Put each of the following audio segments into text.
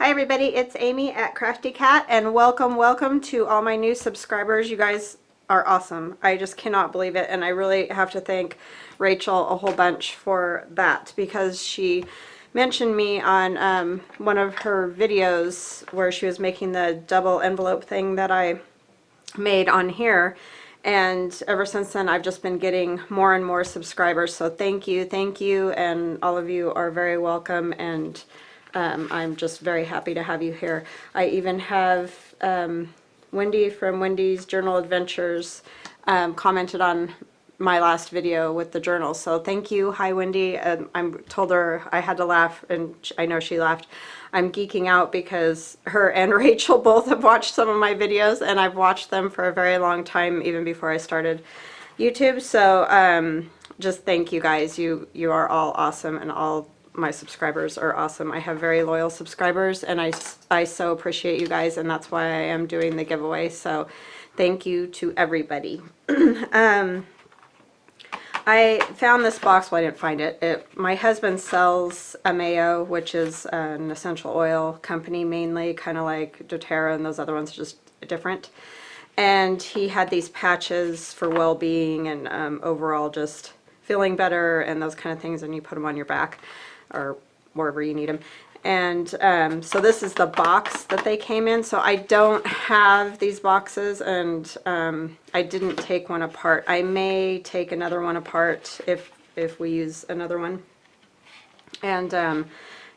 Hi everybody, it's Amy at Crafty Cat, and welcome to all my new subscribers. You guys are awesome. I just cannot believe it, and I really have to thank Rachel a whole bunch for that, because she mentioned me on one of her videos where she was making the double envelope thing that I made on here, and ever since then I've just been getting more and more subscribers. So thank you, and all of you are very welcome, and I'm just very happy to have you here. I even have Wendy from Wendy's Journal Adventures commented on my last video with the journal, so thank you. Hi Wendy. I told her I had to laugh, and I know she laughed. I'm geeking out because her and Rachel both have watched some of my videos, and I've watched them for a very long time, even before I started YouTube. So just thank you guys. You are all awesome, and all my subscribers are awesome. I have very loyal subscribers, and I so appreciate you guys, and that's why I am doing the giveaway. So thank you to everybody. I found this box. Well, I didn't find it. My husband sells Ameo, which is an essential oil company, mainly kind of like doTERRA, and those other ones are just different. And he had these patches for well-being and overall just feeling better and those kind of things, and you put them on your back or wherever you need them. And so this is the box that they came in. So I don't have these boxes, and I didn't take one apart. I may take another one apart if we use another one, and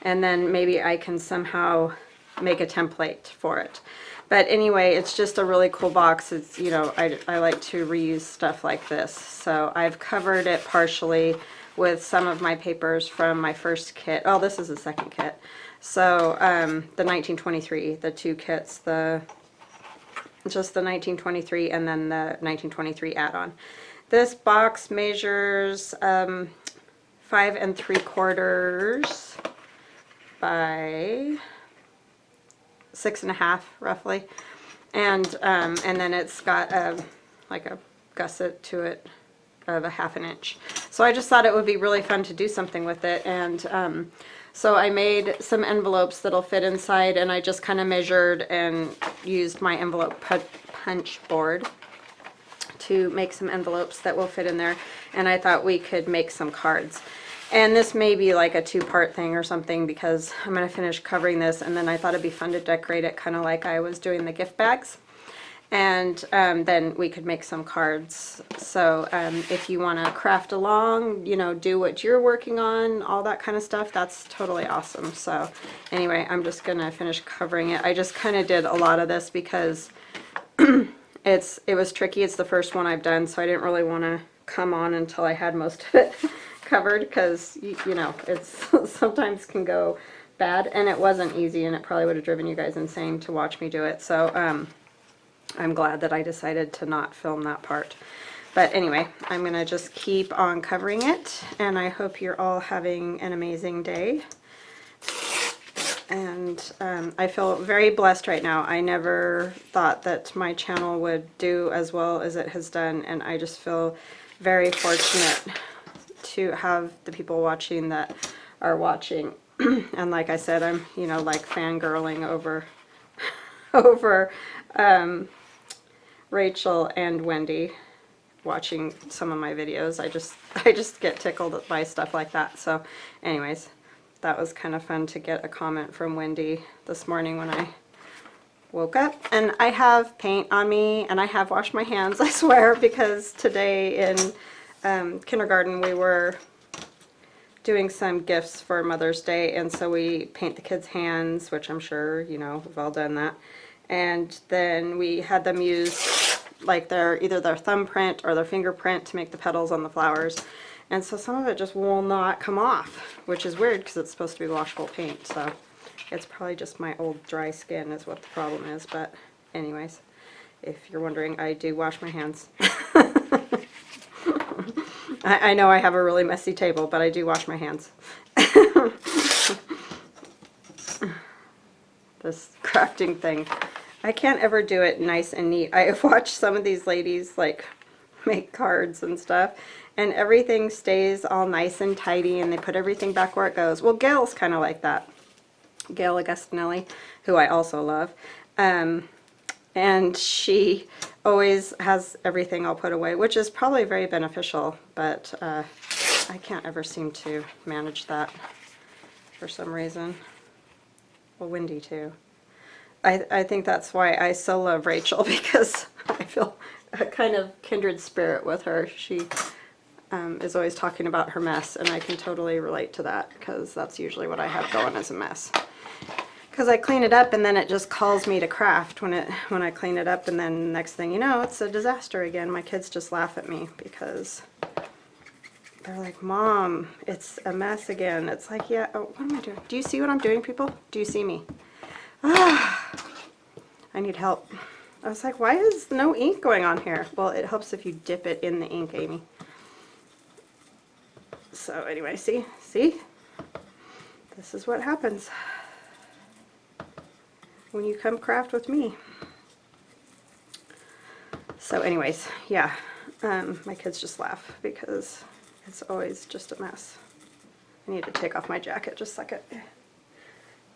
then maybe I can somehow make a template for it. But anyway, it's just a really cool box. It's, you know, I like to reuse stuff like this. So I've covered it partially with some of my papers from my first kit. Oh, this is the second kit. So the 1923, the two kits, just the 1923 and then the 1923 add-on. This box measures 5 3/4 by 6.5 roughly, and then it's got like a gusset to it of 1/2 inch. So I just thought it would be really fun to do something with it, and so I made some envelopes that'll fit inside, and I just kind of measured and used my envelope punch board to make some envelopes that will fit in there, and I thought we could make some cards. And this may be like a two-part thing or something, because I'm going to finish covering this, and then I thought it'd be fun to decorate it kind of like I was doing the gift bags. And then we could make some cards. So if you want to craft along, you know, do what you're working on, all that kind of stuff, that's totally awesome. So anyway, I'm just going to finish covering it. I just kind of did a lot of this because it was tricky. It's the first one I've done, so I didn't really want to come on until I had most of it covered, because you know, it's sometimes can go bad, and it wasn't easy, and it probably would have driven you guys insane to watch me do it. So I'm glad that I decided to not film that part. But anyway, I'm gonna just keep on covering it, and I hope you're all having an amazing day. And I feel very blessed right now. I never thought that my channel would do as well as it has done, and I just feel very fortunate to have the people watching that are watching. And like I said, I'm, you know, like fangirling over Rachel and Wendy watching some of my videos. I just get tickled by stuff like that. So anyways, that was kind of fun to get a comment from Wendy this morning when I woke up. And I have paint on me, and I have washed my hands, I swear, because today in kindergarten we were doing some gifts for Mother's Day, and so we paint the kids' hands, which I'm sure, you know, we've all done that. And then we had them use like either their thumbprint or their fingerprint to make the petals on the flowers. And so some of it just will not come off, which is weird because it's supposed to be washable paint. So it's probably just my old dry skin is what the problem is. But anyways, if you're wondering, I do wash my hands. I know I have a really messy table, but I do wash my hands. This crafting thing, I can't ever do it nice and neat. I have watched some of these ladies like make cards and stuff, and everything stays all nice and tidy, and they put everything back where it goes. Well, Gail's kind of like that. Gail Augustinelli, who I also love. And she always has everything all put away, which is probably very beneficial, but I can't ever seem to manage that for some reason. Well, Wendy too. I think that's why I so love Rachel, because I feel a kind of kindred spirit with her. She is always talking about her mess, and I can totally relate to that, because that's usually what I have going as a mess. Because I clean it up and then it just calls me to craft when I clean it up, and then next thing you know, it's a disaster again. My kids just laugh at me because they're like, Mom, it's a mess again. It's like, yeah, oh, what am I doing? Do you see what I'm doing, people? Do you see me? Ah, I need help. I was like, why is no ink going on here? Well, it helps if you dip it in the ink, Amy. So anyway, see? This is what happens when you come craft with me. So anyways, yeah, my kids just laugh because it's always just a mess. I need to take off my jacket just a second.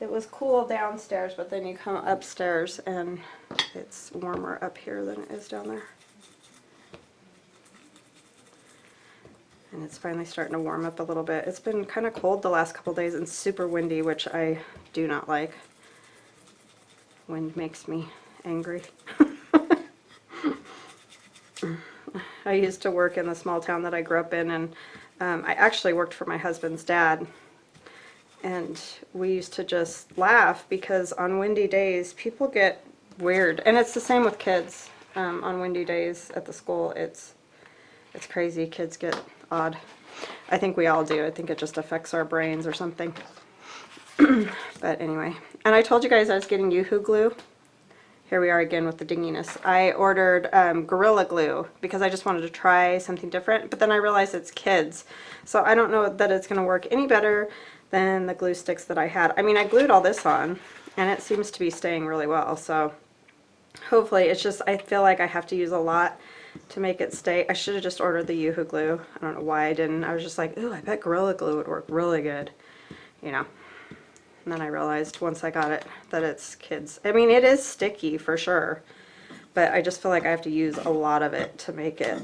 It was cool downstairs, but then you come upstairs and it's warmer up here than it is down there. And it's finally starting to warm up a little bit. It's been kind of cold the last couple days and super windy, which I do not like. Wind makes me angry. I used to work in the small town that I grew up in, and I actually worked for my husband's dad. And we used to just laugh because on windy days, people get weird. And it's the same with kids. On windy days at the school, it's crazy. Kids get odd. I think we all do. I think it just affects our brains or something. But anyway. And I told you guys I was getting Yoo-Hoo glue. Here we are again with the dinginess. I ordered Gorilla Glue because I just wanted to try something different, but then I realized it's kids. So I don't know that it's going to work any better than the glue sticks that I had. I mean, I glued all this on, and it seems to be staying really well. So hopefully, it's just, I feel like I have to use a lot to make it stay. I should have just ordered the Yoo-Hoo glue. I don't know why I didn't. I was just like, ooh, I bet Gorilla Glue would work really good, you know. And then I realized once I got it that it's kids. I mean, it is sticky for sure, but I just feel like I have to use a lot of it to make it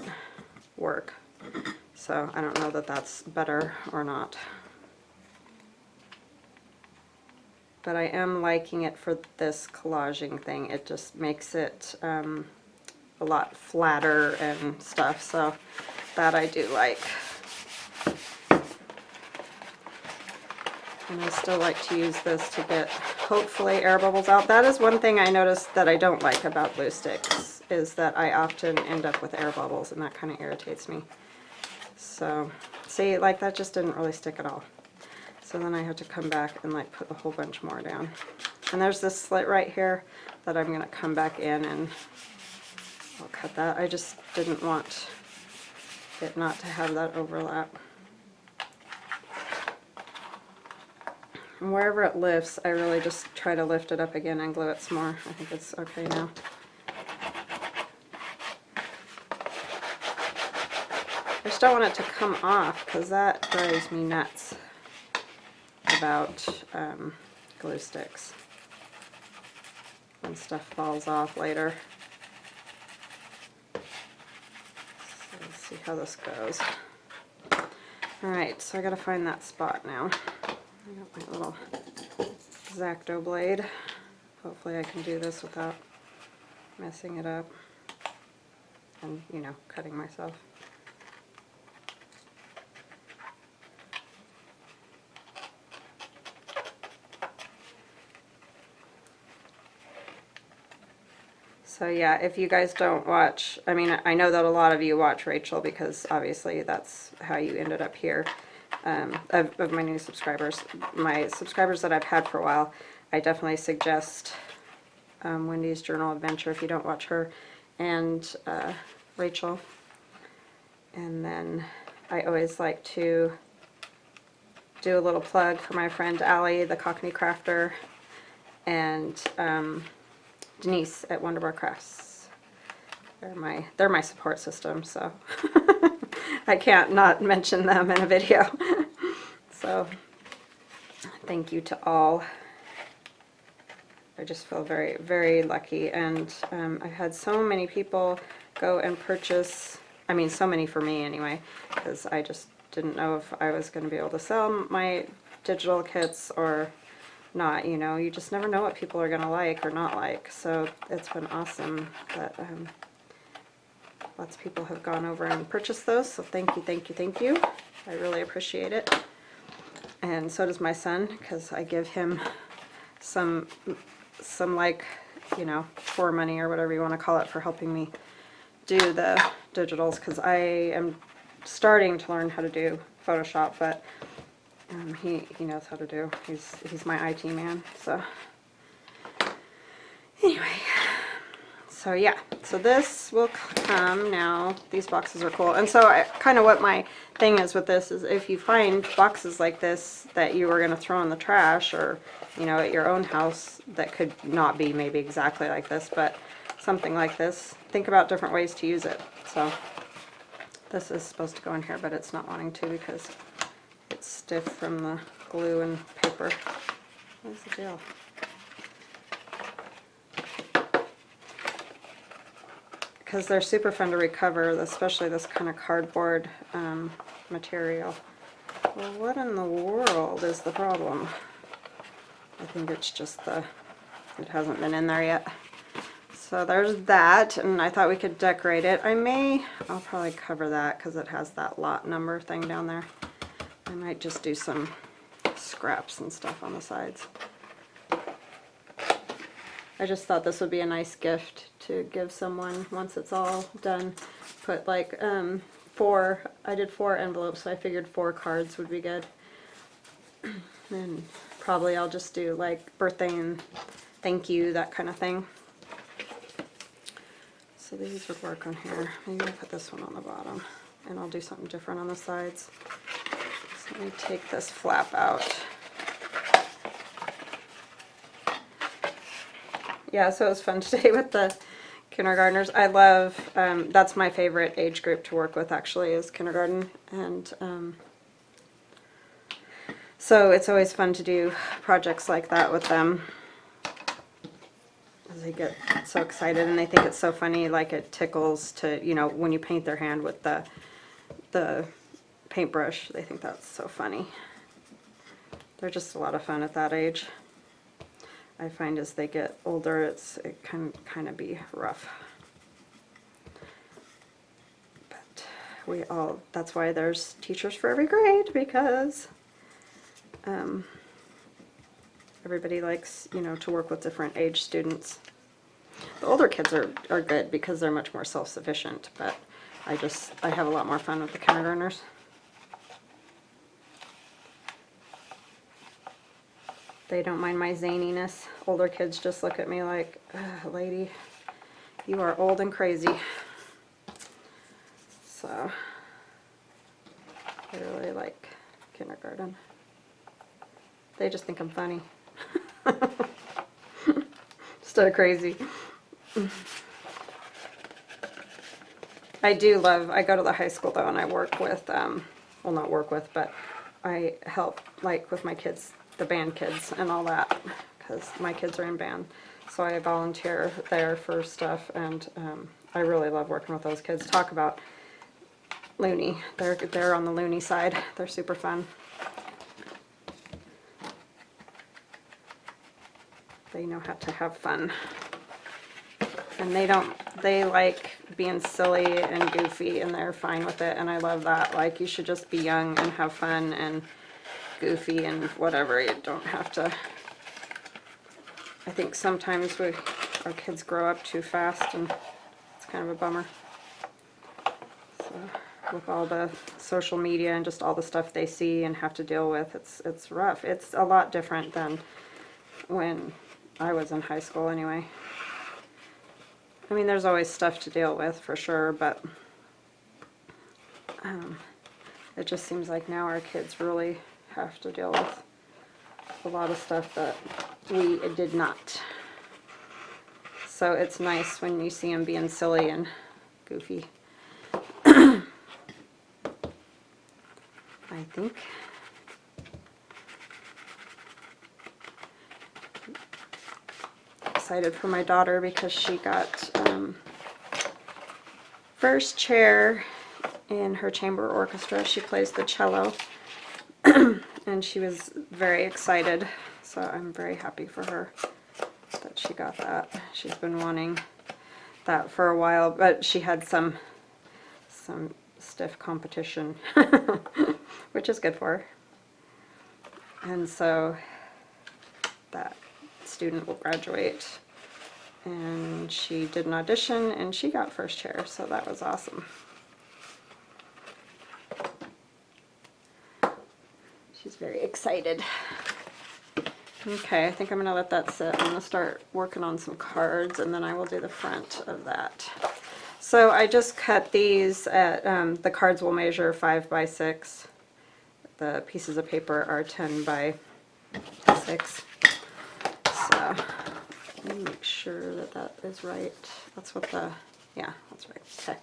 work. So I don't know that that's better or not. But I am liking it for this collaging thing. It just makes it a lot flatter and stuff, so that I do like. And I still like to use this to get, hopefully, air bubbles out. That is one thing I noticed that I don't like about glue sticks, is that I often end up with air bubbles, and that kind of irritates me. So, see, like that just didn't really stick at all. So then I have to come back and like put a whole bunch more down. And there's this slit right here that I'm going to come back in and I'll cut that. I just didn't want it not to have that overlap. And wherever it lifts, I really just try to lift it up again and glue it some more. I think it's okay now. I just don't want it to come off because that drives me nuts about glue sticks when stuff falls off later. So let's see how this goes. Alright, so I gotta find that spot now. I got my little X-Acto blade. Hopefully I can do this without messing it up and, you know, cutting myself. So yeah, if you guys don't watch, I mean, I know that a lot of you watch Rachel because obviously that's how you ended up here. Of my new subscribers. My subscribers that I've had for a while, I definitely suggest Wendy's Journal Adventure if you don't watch her, and Rachel. And then I always like to do a little plug for my friend Allie, the Cockney Crafter, and Denise at Wonderbar Crafts. They're my support system, so I can't not mention them in a video. So thank you to all. I just feel very, very lucky, and I've had so many people go and purchase, I mean, so many for me anyway, because I just didn't know if I was going to be able to sell my digital kits or not, you know. You just never know what people are going to like or not like, so it's been awesome that lots of people have gone over and purchased those, so thank you, thank you, thank you. I really appreciate it. And so does my son, because I give him some like, you know, for money or whatever you want to call it for helping me do the digitals, because I am starting to learn how to do Photoshop, but he knows how to do. He's my IT man. So anyway, so yeah, so this will come now. These boxes are cool, and so kind of what my thing is with this is if you find boxes like this that you were going to throw in the trash, or you know, at your own house, that could not be maybe exactly like this, but something like this, think about different ways to use it. So this is supposed to go in here, but it's not wanting to because it's stiff from the glue and paper. What's the deal? Because they're super fun to recover, especially this kind of cardboard material. Well, what in the world is the problem? I think it's just it hasn't been in there yet. So there's that, and I thought we could decorate it. I'll probably cover that because it has that lot number thing down there. I might just do some scraps and stuff on the sides. I just thought this would be a nice gift to give someone once it's all done. Put like I did 4 envelopes, so I figured 4 cards would be good. And probably I'll just do like birthday and thank you, that kind of thing. So these would work on here. Maybe I'll put this one on the bottom, and I'll do something different on the sides. So let me take this flap out. Yeah, so it was fun today with the kindergartners. I love, that's my favorite age group to work with actually, is kindergarten. And so it's always fun to do projects like that with them, as they get so excited and they think it's so funny, like it tickles to, you know, when you paint their hand with the paintbrush, they think that's so funny. They're just a lot of fun at that age. I find as they get older, it can kind of be rough. But that's why there's teachers for every grade, because everybody likes, you know, to work with different age students. The older kids are good because they're much more self-sufficient, but I have a lot more fun with the kindergartners. They don't mind my zaniness. Older kids just look at me like, lady, you are old and crazy. So I really like kindergarten. They just think I'm funny. Still crazy. I go to the high school though, and I work with, well, not work with, but I help like with my kids, the band kids and all that, because my kids are in band. So I volunteer there for stuff, and I really love working with those kids. Talk about loony. They're on the loony side. They're super fun. They know how to have fun. And they like being silly and goofy, and they're fine with it, and I love that. Like, you should just be young and have fun and goofy and whatever. You don't have to. I think sometimes our kids grow up too fast, and it's kind of a bummer. So with all the social media and just all the stuff they see and have to deal with, it's rough. It's a lot different than when I was in high school anyway. I mean, there's always stuff to deal with for sure, but it just seems like now our kids really have to deal with a lot of stuff that we did not. So it's nice when you see them being silly and goofy. I think. excited for my daughter because she got first chair in her chamber orchestra. She plays the cello, and she was very excited, so I'm very happy for her that she got that. She's been wanting that for a while, but she had some stiff competition, which is good for her. And so that student will graduate, and she did an audition and she got first chair, so that was awesome. She's very excited. Okay, I think I'm going to let that sit. I'm going to start working on some cards, and then I will do the front of that. So I just cut these at, the cards will measure 5 by 6. The pieces of paper are 10 by 6. So let me make sure that that is right. That's what the, yeah, that's right. Okay.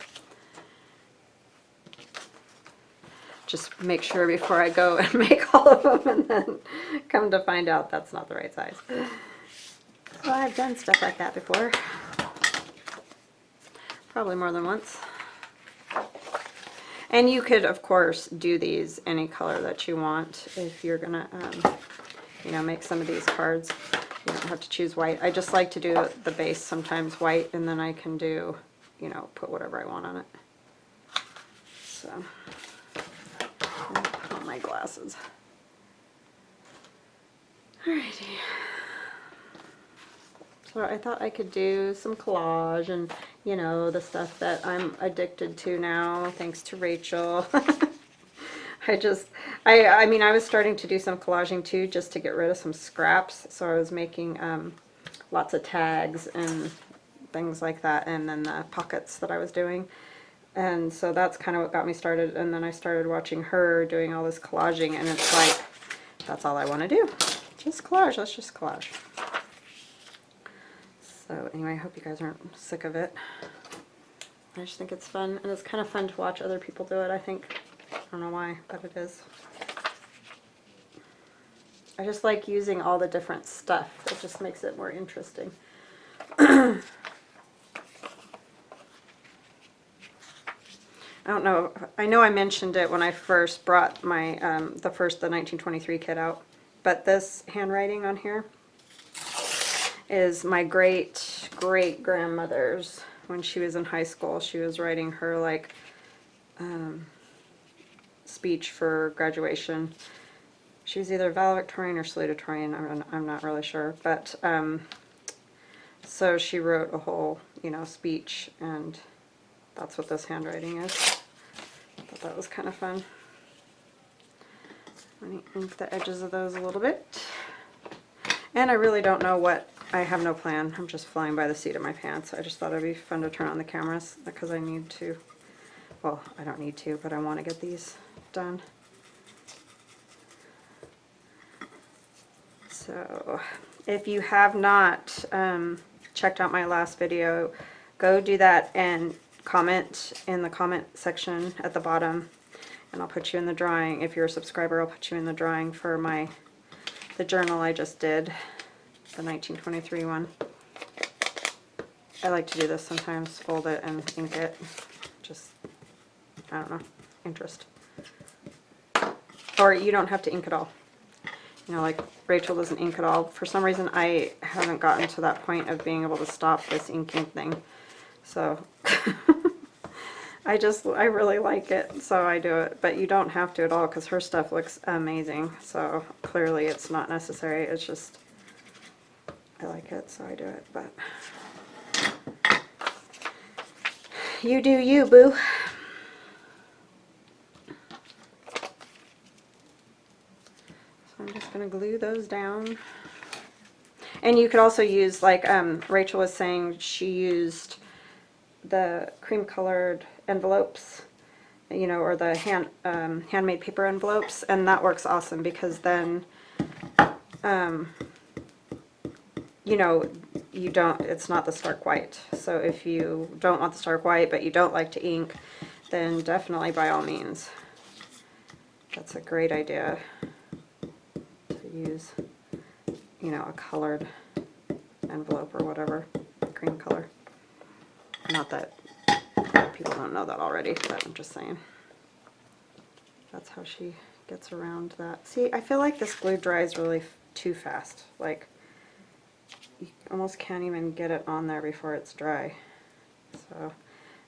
Just make sure before I go and make all of them, and then come to find out that's not the right size. So I've done stuff like that before. Probably more than once. And you could, of course, do these any color that you want if you're gonna, you know, make some of these cards. You don't have to choose white. I just like to do the base sometimes white, and then I can do, you know, put whatever I want on it. So, put on my glasses. Alrighty. So I thought I could do some collage and, you know, the stuff that I'm addicted to now, thanks to Rachel. I mean, I was starting to do some collaging too, just to get rid of some scraps. So I was making lots of tags and things like that, and then the pockets that I was doing. And so that's kind of what got me started. And then I started watching her doing all this collaging, and it's like, that's all I want to do. Just collage, let's just collage. So anyway, I hope you guys aren't sick of it. I just think it's fun, and it's kind of fun to watch other people do it, I think. I don't know why, but it is. I just like using all the different stuff. It just makes it more interesting. I don't know. I know I mentioned it when I first brought my the 1923 kit out, but this handwriting on here is my great grandmother's. When she was in high school, she was writing her like speech for graduation. She was either valedictorian or salutatorian. I'm not really sure, but so she wrote a whole, you know, speech, and that's what this handwriting is. I thought that was kind of fun. Let me ink the edges of those a little bit. And I really don't know what, I have no plan. I'm just flying by the seat of my pants. I just thought it'd be fun to turn on the cameras because I need to, well, I don't need to, but I want to get these done. So if you have not checked out my last video, go do that and comment in the comment section at the bottom, and I'll put you in the drawing. If you're a subscriber, I'll put you in the drawing for the journal I just did, the 1923 one. I like to do this sometimes, fold it and ink it. Just, I don't know, interest. Or you don't have to ink it all. You know, like Rachel doesn't ink it all. For some reason, I haven't gotten to that point of being able to stop this inking thing. So, I really like it, so I do it. But you don't have to at all, because her stuff looks amazing. So, clearly it's not necessary. It's just, I like it, so I do it. But you do you, boo. So I'm just going to glue those down. And you could also use, like Rachel was saying, she used the cream colored envelopes, you know, or the handmade paper envelopes, and that works awesome because then you know, it's not the stark white. So if you don't want the stark white but you don't like to ink, then definitely by all means, that's a great idea to use, you know, a colored envelope or whatever, cream color. Not that people don't know that already, but I'm just saying. That's how she gets around that. See, I feel like this glue dries really too fast. Like, you almost can't even get it on there before it's dry. So,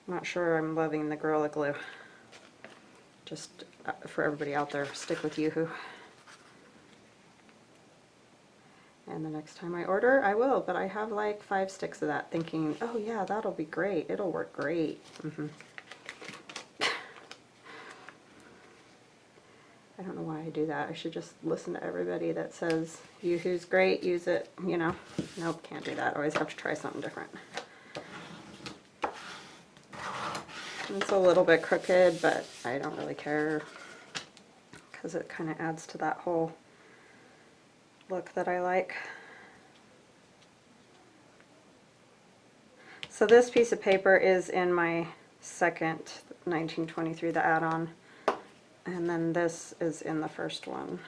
I'm not sure I'm loving the Gorilla Glue. Just for everybody out there, stick with Yoo-Hoo. And the next time I order, I will, but I have like 5 sticks of that thinking, oh yeah, that'll be great. It'll work great. I don't know why I do that. I should just listen to everybody that says, Yoo-Hoo's great, use it, you know. Nope, can't do that. Always have to try something different. It's a little bit crooked, but I don't really care because it kind of adds to that whole look that I like. So this piece of paper is in my second 1923, the add-on, and then this is in the first one,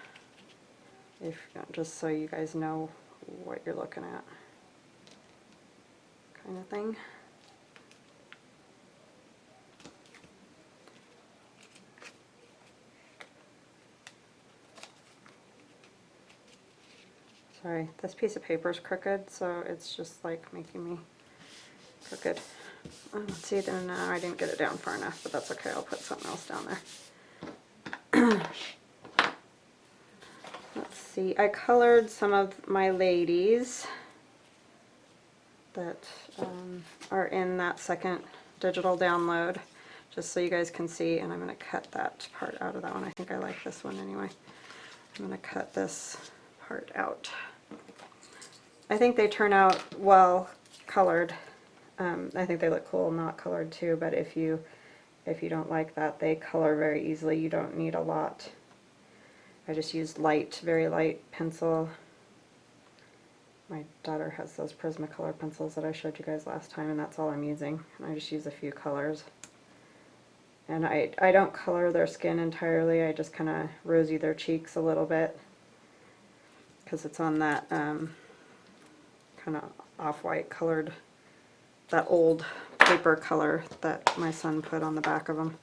if just so you guys know what you're looking at, kind of thing. Sorry, this piece of paper is crooked, so it's just like making me crooked. Let's see, then I didn't get it down far enough, but that's okay. I'll put something else down there. Let's see, I colored some of my ladies that are in that second digital download, just so you guys can see, and I'm going to cut that part out of that one. I think I like this one anyway. I'm going to cut this part out. I think they turn out well colored. I think they look cool not colored too, but if you don't like that, they color very easily. You don't need a lot. I just used light, very light pencil. My daughter has those Prismacolor pencils that I showed you guys last time, and that's all I'm using. I just use a few colors. And I don't color their skin entirely. I just kind of rosy their cheeks a little bit because it's on that kind of off-white colored, that old paper color that my son put on the back of them.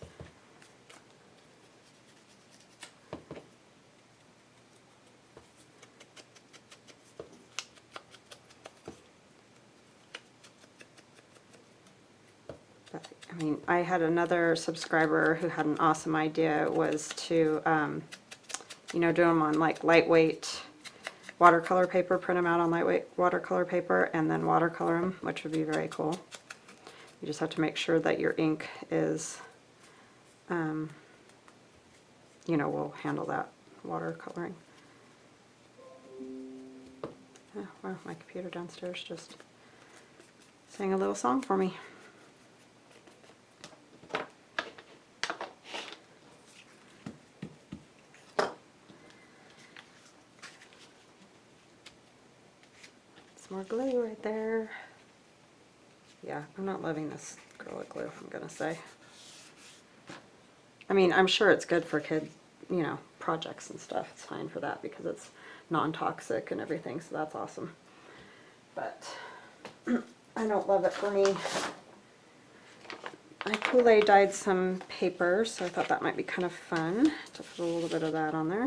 But, I mean, I had another subscriber who had an awesome idea, was to, you know, do them on like lightweight watercolor paper, print them out on lightweight watercolor paper, and then watercolor them, which would be very cool. You just have to make sure that your ink is, you know, will handle that watercoloring. Oh, well, my computer downstairs just sang a little song for me. More glue right there. Yeah, I'm not loving this Gorilla Glue, I'm gonna say. I mean, I'm sure it's good for kid, you know, projects and stuff. It's fine for that because it's non-toxic and everything, so that's awesome. But I don't love it for me. I Kool-Aid dyed some paper, so I thought that might be kind of fun to put a little bit of that on there.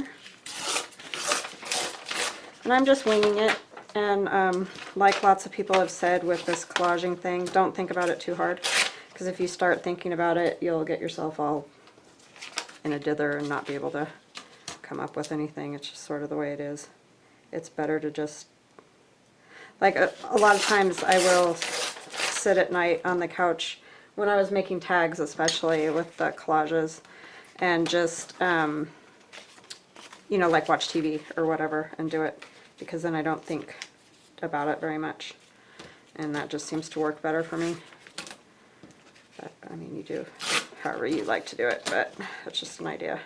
And I'm just winging it. And like lots of people have said with this collaging thing, don't think about it too hard, because if you start thinking about it, you'll get yourself all in a dither and not be able to come up with anything. It's just sort of the way it is. It's better to just, like a lot of times I will sit at night on the couch, when I was making tags especially with the collages, and just, you know, like watch TV or whatever and do it, because then I don't think about it very much, and that just seems to work better for me. But, I mean, you do however you like to do it, but it's just an idea.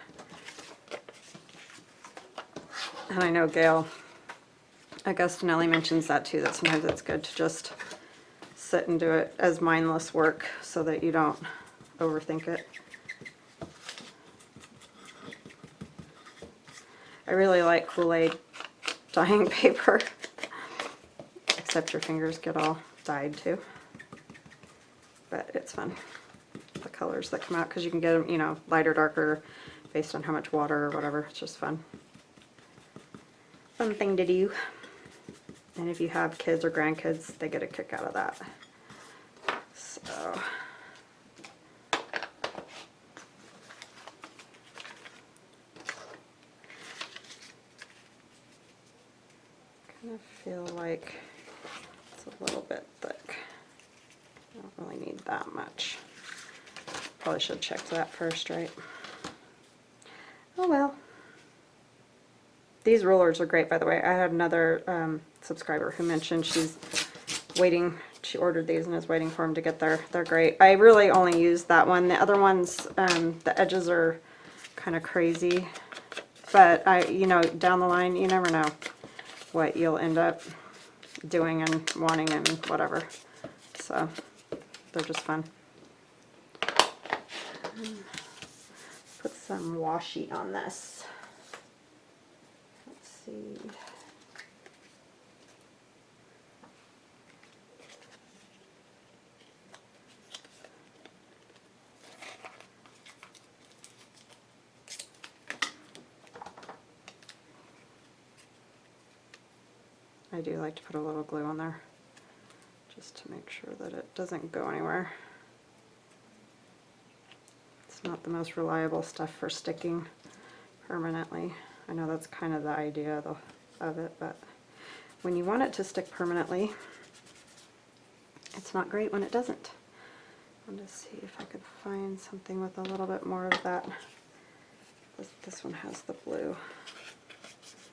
And I know Gail Augustinelli mentions that too, that sometimes it's good to just sit and do it as mindless work so that you don't overthink it. I really like Kool-Aid dyeing paper, except your fingers get all dyed too. But it's fun, the colors that come out, because you can get them, you know, lighter, darker, based on how much water or whatever. It's just fun. Fun thing to do. And if you have kids or grandkids, they get a kick out of that. So, kind of feel like it's a little bit thick. I don't really need that much. Probably should have checked that first, right? Oh well. These rollers are great, by the way. I had another subscriber who mentioned she's waiting. She ordered these and is waiting for them to get there. They're great. I really only use that one. The other ones, the edges are kind of crazy. But you know, down the line, you never know what you'll end up doing and wanting and whatever. So they're just fun. Put some washi on this. Let's see. I do like to put a little glue on there just to make sure that it doesn't go anywhere. It's not the most reliable stuff for sticking permanently. I know that's kind of the idea of it, but when you want it to stick permanently, it's not great when it doesn't. I'll just see if I could find something with a little bit more of that. This one has the blue.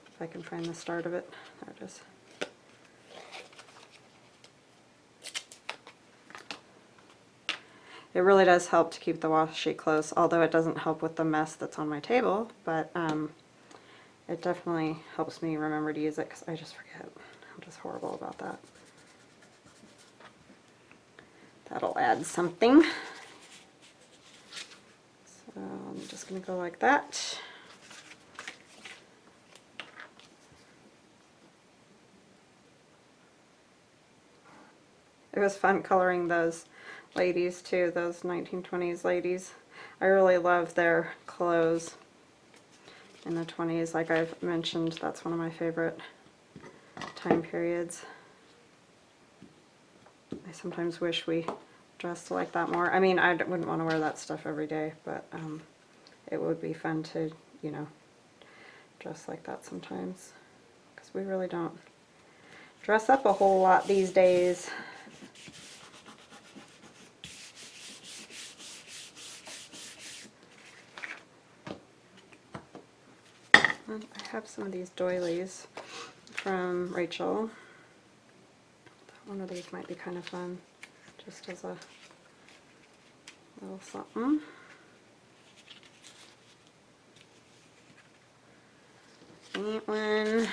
If I can find the start of it. There it is. It really does help to keep the washi close, although it doesn't help with the mess that's on my table, but it definitely helps me remember to use it because I just forget. I'm just horrible about that. That'll add something. So I'm just going to go like that. It was fun coloring those ladies too, those 1920s ladies. I really love their clothes in the 20s. Like I've mentioned, that's one of my favorite time periods. I sometimes wish we dressed like that more. I mean, I wouldn't want to wear that stuff every day, but it would be fun to, you know, dress like that sometimes, because we really don't dress up a whole lot these days. I have some of these doilies from Rachel. One of these might be kind of fun, just as a little something. Neat one.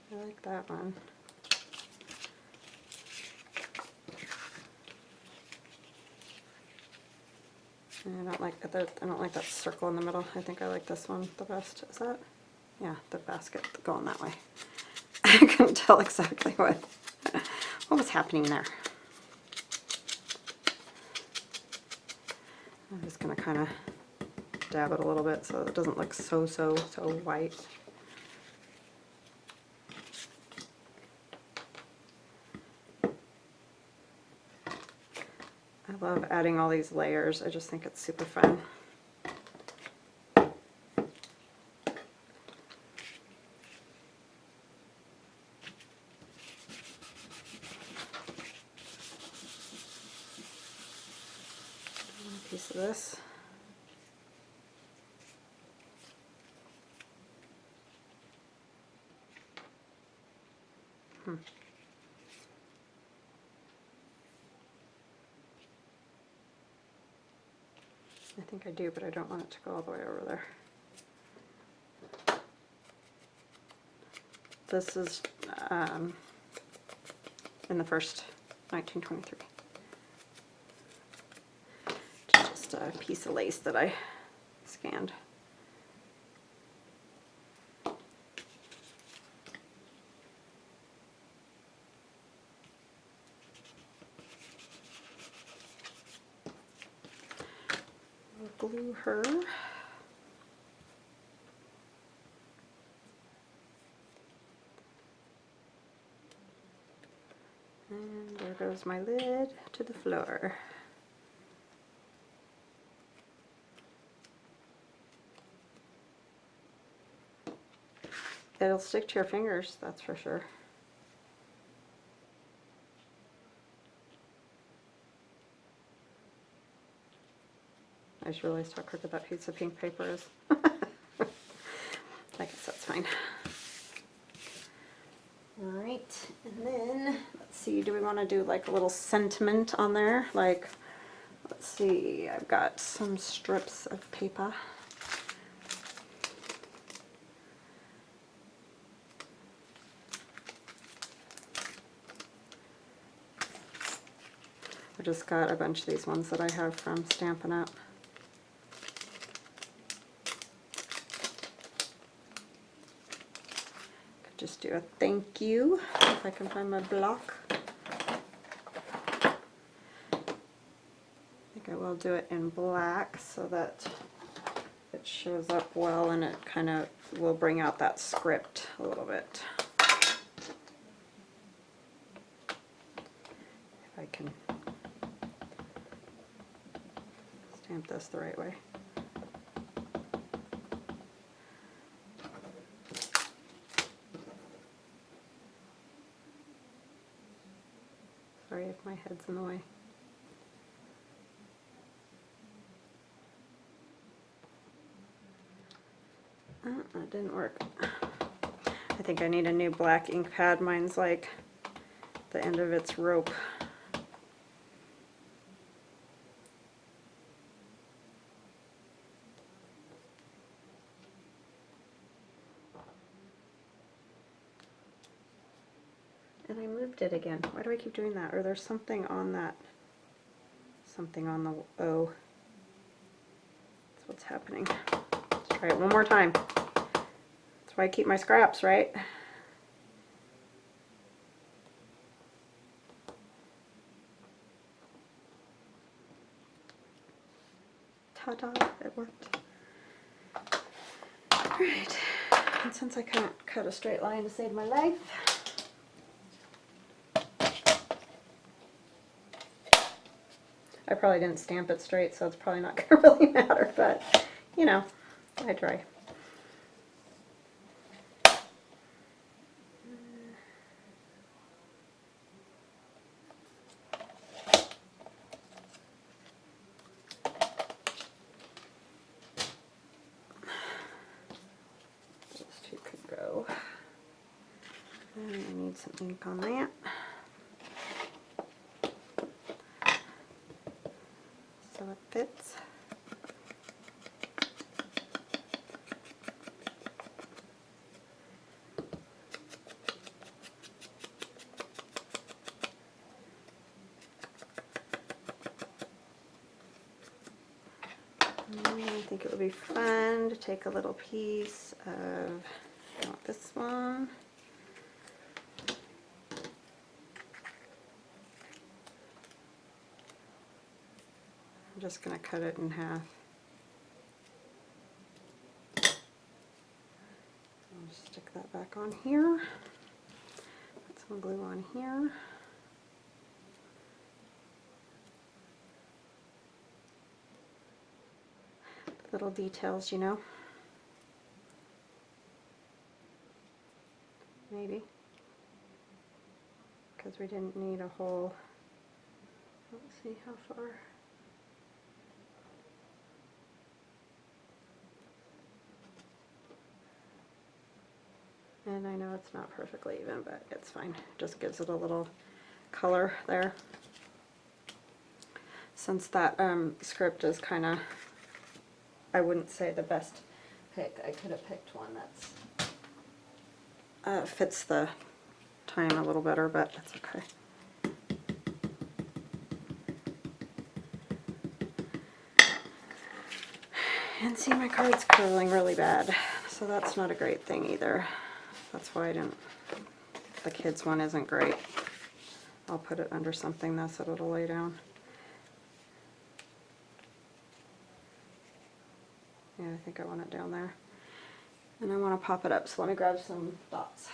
I like that one. I don't like that circle in the middle. I think I like this one the best. Is that? Yeah, the basket going that way. I couldn't tell exactly what was happening there. I'm just going to kind of dab it a little bit so it doesn't look so white. I love adding all these layers. I just think it's super fun. A piece of this. I think I do, but I don't want it to go all the way over there. This is in the first 1923. Just a piece of lace that I scanned. glue her. And there goes my lid to the floor. It'll stick to your fingers, that's for sure. I just realized how crooked that piece of pink paper is. I guess that's fine. Alright, and then, let's see, do we want to do like a little sentiment on there? Like, let's see, I've got some strips of paper. I just got a bunch of these ones that I have from Stampin' Up. Could just do a thank you, if I can find my block. I think I will do it in black so that it shows up well and it kind of will bring out that script a little bit. If I can stamp this the right way. Sorry if my head's in the way. That didn't work. I think I need a new black ink pad. Mine's like the end of its rope. And I moved it again. Why do I keep doing that? Or there's something on that. Something on the O. That's what's happening. Let's try it one more time. That's why I keep my scraps, right? Ta-da, it worked. Alright, and since I can't cut a straight line to save my life, I probably didn't stamp it straight, so it's probably not going to really matter, but, you know, I try. Those two could go. And I need some ink on that. So it fits. I think it would be fun to take a little piece of, I want this one. I'm just going to cut it in half. I'll just stick that back on here. Put some glue on here. Little details, you know. Maybe. Because we didn't need a whole, let's see how far. And I know it's not perfectly even, but it's fine. It just gives it a little color there. Since that script is kind of, I wouldn't say the best pick. I could have picked one that's fits the time a little better, but that's okay. And see, my card's curling really bad, so that's not a great thing either. That's why I didn't, the kids one isn't great. I'll put it under something though so it'll lay down. Yeah, I think I want it down there. And I want to pop it up, so let me grab some dots.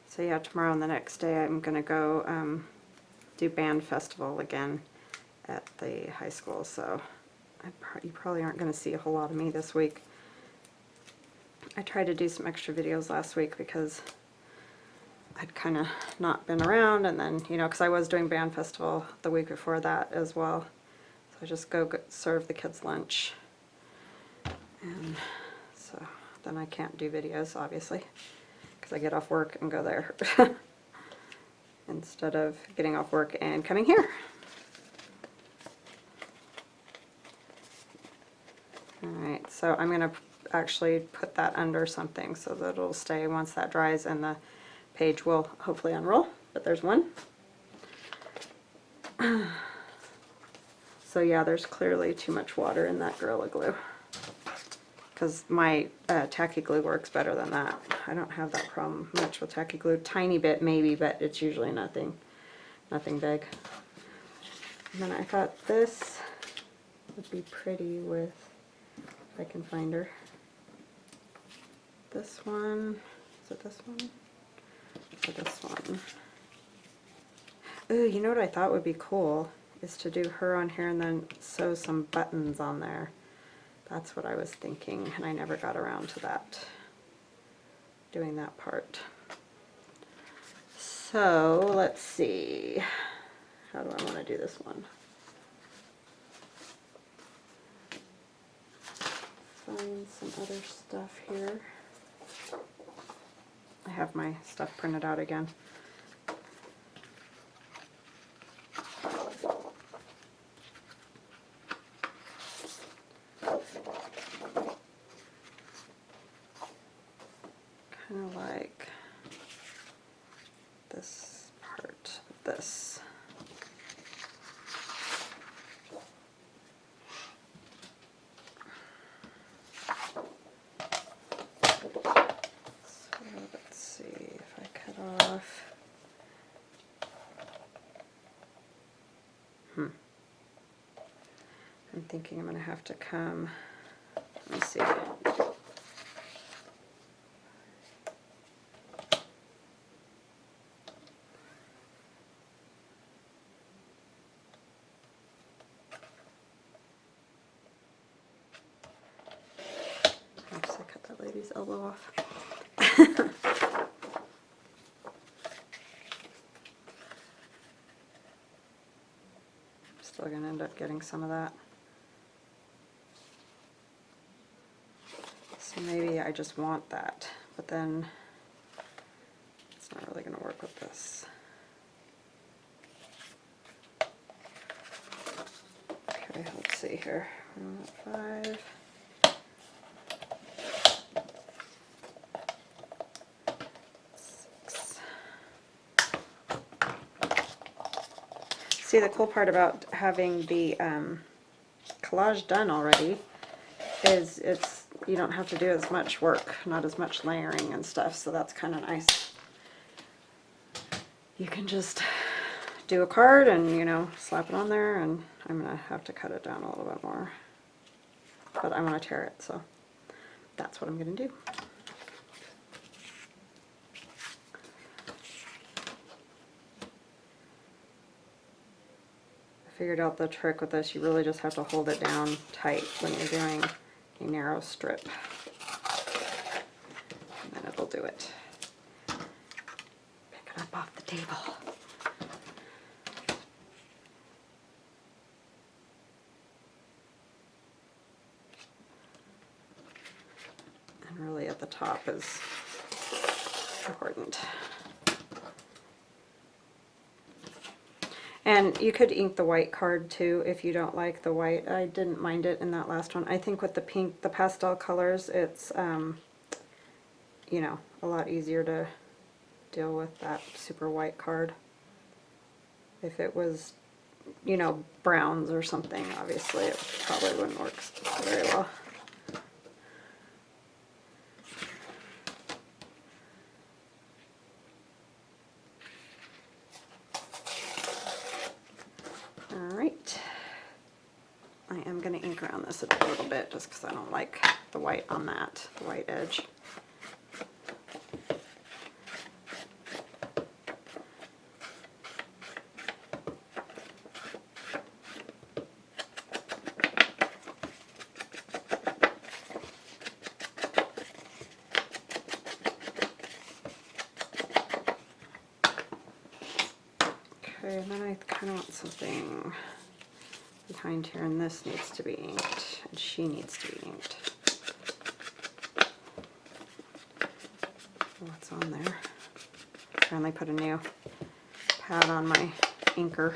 So yeah, tomorrow and the next day I'm going to go do band festival again at the high school, so you probably aren't going to see a whole lot of me this week. I tried to do some extra videos last week because I'd kind of not been around, and then, you know, because I was doing band festival the week before that as well. So I just go serve the kids lunch, and so then I can't do videos, obviously, because I get off work and go there instead of getting off work and coming here. Alright, so I'm going to actually put that under something so that it'll stay once that dries, and the page will hopefully unroll, but there's one. So yeah, there's clearly too much water in that Gorilla Glue, because my tacky glue works better than that. I don't have that problem much with tacky glue. Tiny bit maybe, but it's usually nothing big. And then I thought this would be pretty with, if I can find her, this one. Is it this one? Or this one? Ooh, you know what I thought would be cool is to do her on here and then sew some buttons on there. That's what I was thinking, and I never got around to that, doing that part. So let's see, how do I want to do this one? Find some other stuff here. I have my stuff printed out again. Kind of like this part of this. So let's see if I cut off. I'm thinking I'm going to have to come, let me see. Oops, I cut that lady's elbow off. Still going to end up getting some of that. So maybe I just want that, but then it's not really going to work with this. Okay, let's see here. 5. See, the cool part about having the collage done already is you don't have to do as much work, not as much layering and stuff, so that's kind of nice. You can just do a card and, you know, slap it on there, and I'm going to have to cut it down a little bit more. But I want to tear it, so that's what I'm going to do. Figured out the trick with this. You really just have to hold it down tight when you're doing a narrow strip, and then it'll do it. Pick it up off the table. And really at the top is important. And you could ink the white card too if you don't like the white. I didn't mind it in that last one. I think with the pink, the pastel colors, it's, you know, a lot easier to deal with that super white card. If it was, you know, browns or something, obviously it probably wouldn't work very well. All right. I am going to ink around this a little bit just because I don't like the white on that, the white edge. Okay, and then I kind of want something behind here, and this needs to be inked, and she needs to be inked. What's on there? Finally put a new pad on my inker.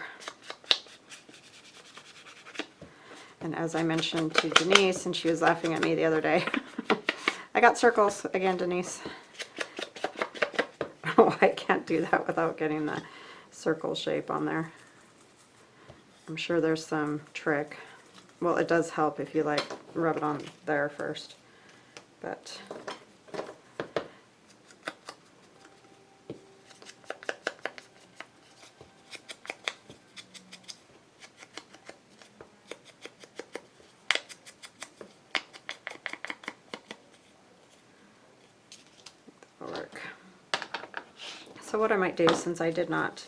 And as I mentioned to Denise, and she was laughing at me the other day, I got circles again, Denise. Oh, I can't do that without getting the circle shape on there. I'm sure there's some trick. Well, it does help if you like rub it on there first, but that'll work. So what I might do, since I did not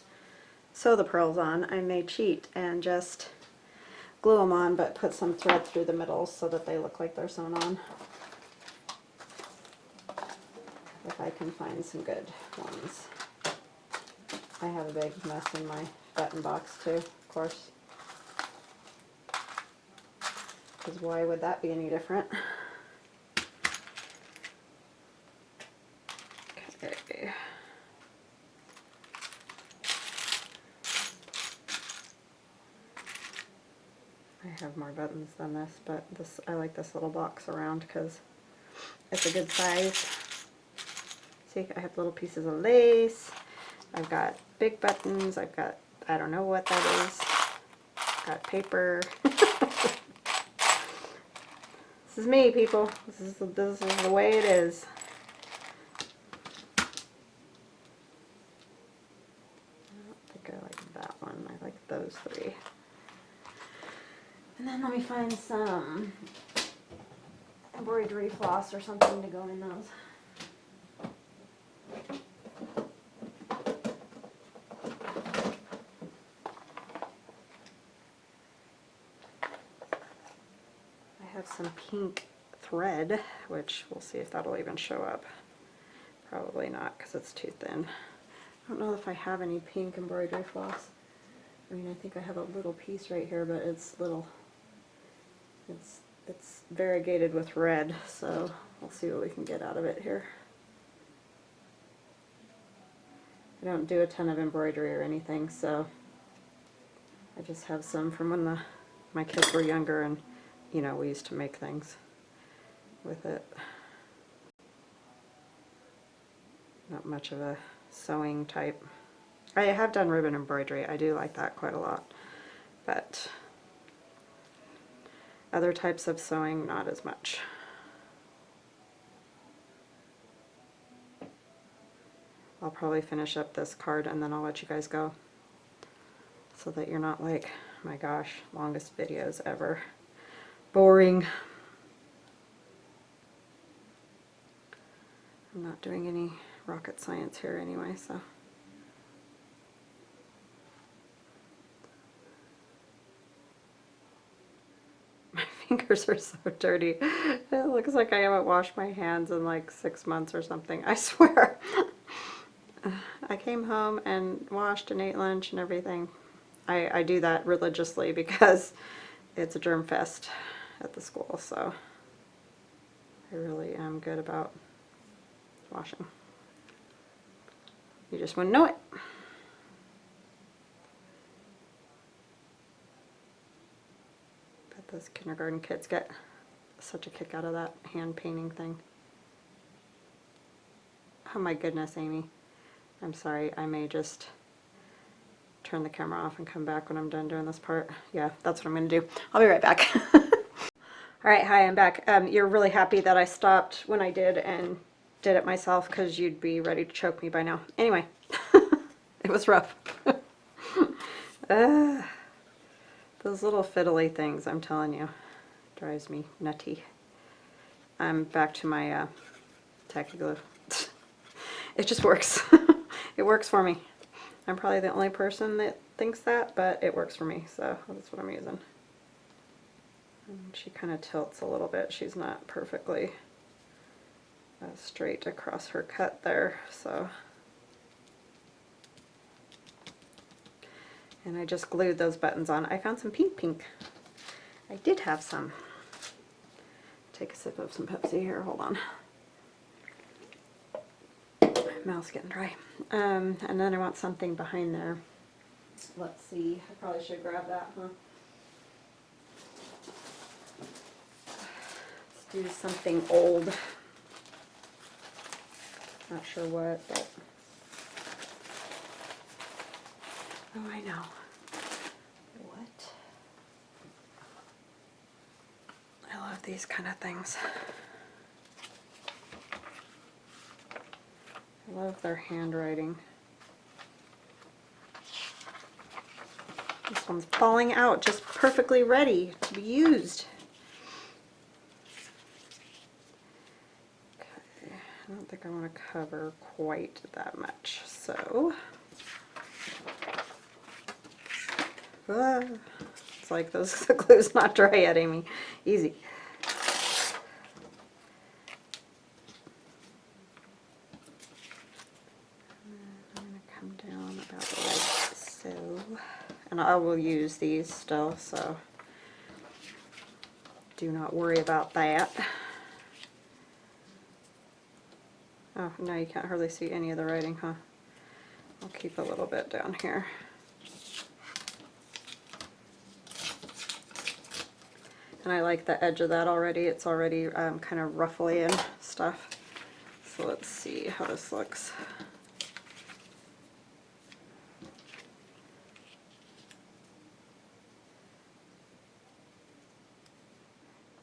sew the pearls on, I may cheat and just glue them on, but put some thread through the middle so that they look like they're sewn on. If I can find some good ones. I have a big mess in my button box too, of course. Because why would that be any different? Okay. I have more buttons than this, but this, I like this little box around because it's a good size. See, I have little pieces of lace. I've got big buttons. I've got, I don't know what that is. I've got paper. This is me, people. This is the way it is. I don't think I like that one. I like those three. And then let me find some embroidery floss or something to go in those. I have some pink thread, which we'll see if that'll even show up. Probably not because it's too thin. I don't know if I have any pink embroidery floss. I mean, I think I have a little piece right here, but it's little. It's variegated with red, so we'll see what we can get out of it here. I don't do a ton of embroidery or anything, so I just have some from when my kids were younger, and you know, we used to make things with it. Not much of a sewing type. I have done ribbon embroidery. I do like that quite a lot, but other types of sewing, not as much. I'll probably finish up this card and then I'll let you guys go so that you're not like, my gosh, longest videos ever. Boring. I'm not doing any rocket science here anyway, so. Fingers are so dirty. It looks like I haven't washed my hands in like 6 months or something. I swear. I came home and washed and ate lunch and everything. I do that religiously because it's a germ fest at the school, so I really am good about washing. You just wouldn't know it. Those kindergarten kids get such a kick out of that hand painting thing. Oh my goodness, Amy. I'm sorry, I may just turn the camera off and come back when I'm done doing this part. Yeah, that's what I'm going to do. I'll be right back. All right, hi, I'm back. You're really happy that I stopped when I did and did it myself because you'd be ready to choke me by now. Anyway, it was rough. Those little fiddly things, I'm telling you, drives me nutty. I'm back to my tacky glue. It just works. It works for me. I'm probably the only person that thinks that, but it works for me, so that's what I'm using. And she kind of tilts a little bit. She's not perfectly straight across her cut there, so. And I just glued those buttons on. I found some pink. I did have some. Take a sip of some Pepsi here, hold on. My mouth's getting dry. And then I want something behind there. Let's see, I probably should grab that, huh? Let's do something old. Not sure what, but. Oh, I know. What? I love these kind of things. I love their handwriting. This one's falling out, just perfectly ready to be used. Okay, I don't think I want to cover quite that much, so. It's like the glue's not dry yet, Amy. Easy. I'm going to come down about like so. And I will use these still, so do not worry about that. Oh, no, you can't hardly see any of the writing, huh? I'll keep a little bit down here. And I like the edge of that already. It's already kind of ruffly and stuff. So let's see how this looks.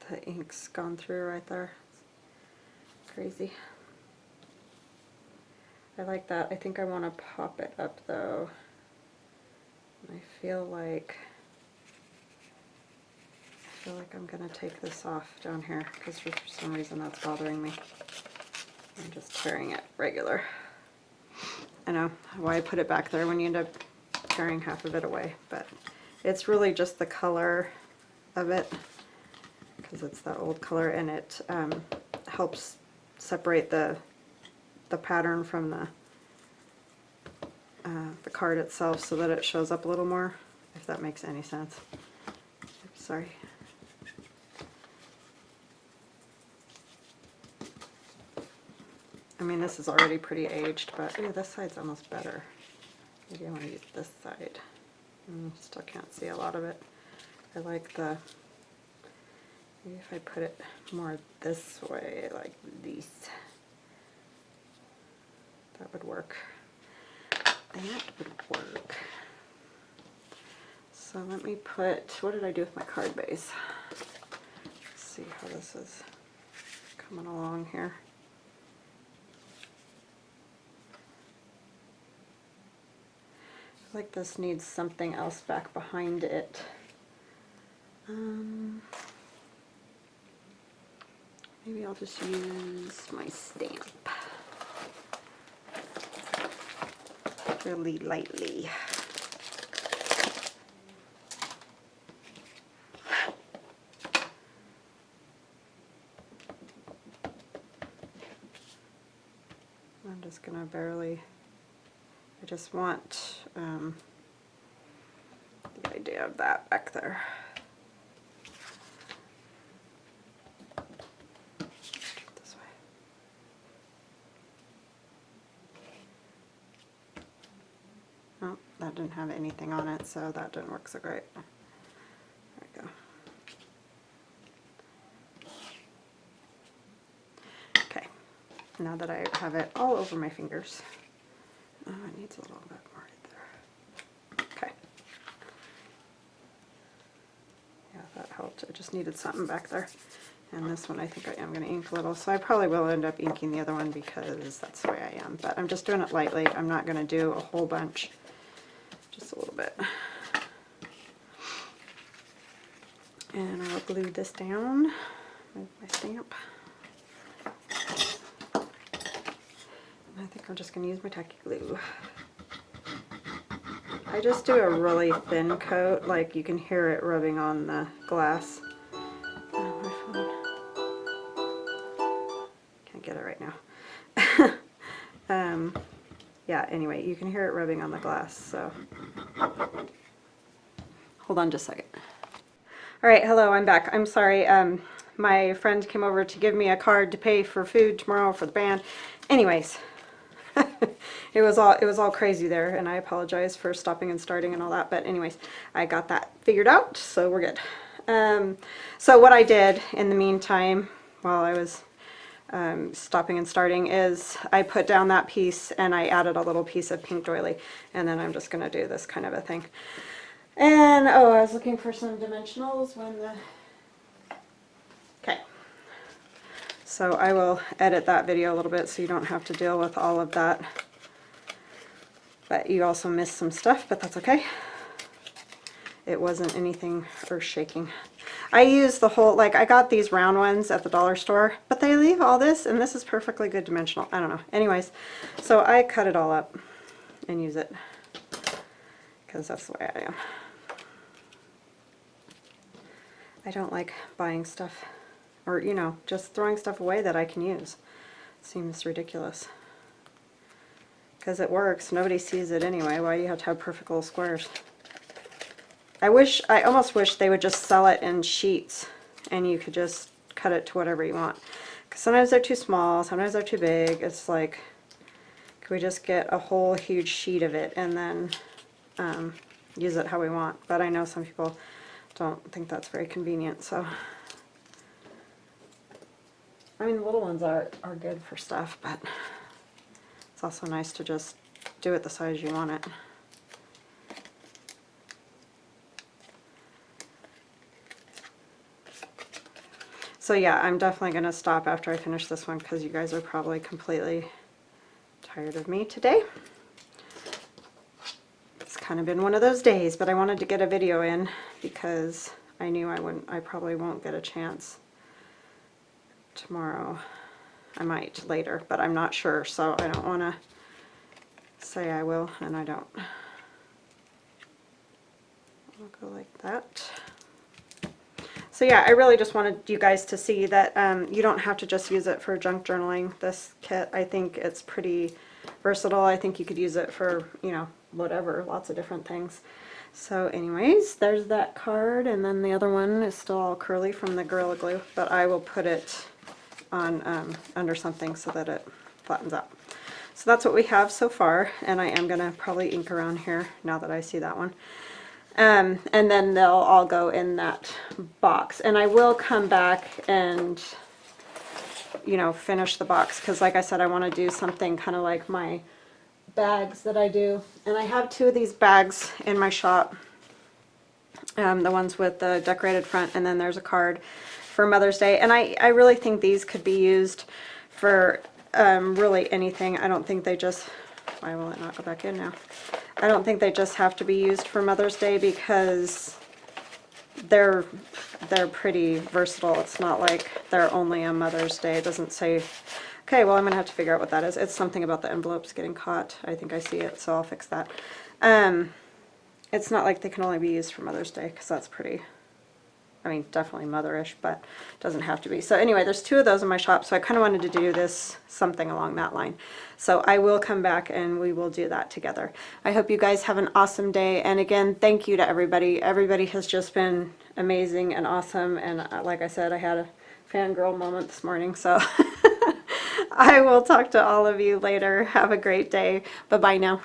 The ink's gone through right there. It's crazy. I like that. I think I want to pop it up though. I feel like I'm going to take this off down here because for some reason that's bothering me. I'm just tearing it regular. I know why I put it back there when you end up tearing half of it away, but it's really just the color of it because it's that old color, and it helps separate the pattern from the card itself so that it shows up a little more, if that makes any sense. Oops, sorry. I mean, this is already pretty aged, but ooh, this side's almost better. Maybe I want to use this side. Still can't see a lot of it. I like the, maybe if I put it more this way, like this, that would work. That would work. So let me put, what did I do with my card base? Let's see how this is coming along here. I feel like this needs something else back behind it. Maybe I'll just use my stamp really lightly. I'm just gonna barely, I just want the idea of that back there. This way. Oh, that didn't have anything on it, so that didn't work so great. There we go. Okay, now that I have it all over my fingers, oh, it needs a little bit more right there. just needed something back there. And this one I think I am going to ink a little. So I probably will end up inking the other one because that's the way I am. But I'm just doing it lightly. I'm not going to do a whole bunch. Just a little bit. And I'll glue this down with my stamp. And I think I'm just going to use my tacky glue. I just do a really thin coat, like you can hear it rubbing on the glass. Oh, my phone. Can't get it right now. Yeah, anyway, you can hear it rubbing on the glass, so. Hold on just a second. All right, hello, I'm back. I'm sorry, my friend came over to give me a card to pay for food tomorrow for the band. Anyways. It was all crazy there, and I apologize for stopping and starting and all that, but anyways, I got that figured out, so we're good. So what I did in the meantime while I was stopping and starting is I put down that piece and I added a little piece of pink doily, and then I'm just going to do this kind of a thing. And oh, I was looking for some dimensionals when the okay. So I will edit that video a little bit so you don't have to deal with all of that. But you also missed some stuff, but that's okay. It wasn't anything earth-shaking. I use the whole, like I got these round ones at the dollar store, but they leave all this, and this is perfectly good dimensional. I don't know. Anyways, so I cut it all up and use it because that's the way I am. I don't like buying stuff. Or, you know, just throwing stuff away that I can use. Seems ridiculous. Because it works. Nobody sees it anyway. Why do you have to have perfect little squares? I almost wish they would just sell it in sheets and you could just cut it to whatever you want. Because sometimes they're too small, sometimes they're too big. It's like, can we just get a whole huge sheet of it and then use it how we want? But I know some people don't think that's very convenient, so... I mean, the little ones are good for stuff, but it's also nice to just do it the size you want it. So yeah, I'm definitely going to stop after I finish this one because you guys are probably completely tired of me today. It's kind of been one of those days, but I wanted to get a video in because I knew I probably won't get a chance tomorrow. I might later, but I'm not sure, so I don't want to say I will, and I don't. I'll go like that. So yeah, I really just wanted you guys to see that you don't have to just use it for junk journaling, this kit. I think it's pretty versatile. I think you could use it for, you know, whatever, lots of different things. So anyways, there's that card, and then the other one is still all curly from the Gorilla Glue, but I will put it on under something so that it flattens out. So that's what we have so far, and I am going to probably ink around here now that I see that one. And then they'll all go in that box, and I will come back and, you know, finish the box, because like I said, I want to do something kind of like my bags that I do, and I have two of these bags in my shop, the ones with the decorated front, and then there's a card for Mother's Day, and I really think these could be used for really anything. I don't think they just, why will it not go back in now? I don't think they just have to be used for Mother's Day because they're pretty versatile. It's not like they're only a Mother's Day. It doesn't say, okay, well I'm gonna have to figure out what that is. It's something about the envelopes getting caught. I think I see it, so I'll fix that. It's not like they can only be used for Mother's Day, because that's pretty, I mean, definitely motherish, but it doesn't have to be. So anyway, there's two of those in my shop, so I kind of wanted to do this, something along that line. So I will come back and we will do that together. I hope you guys have an awesome day, and again, thank you to everybody. Everybody has just been amazing and awesome, and like I said, I had a fangirl moment this morning, so I will talk to all of you later. Have a great day. Bye-bye now.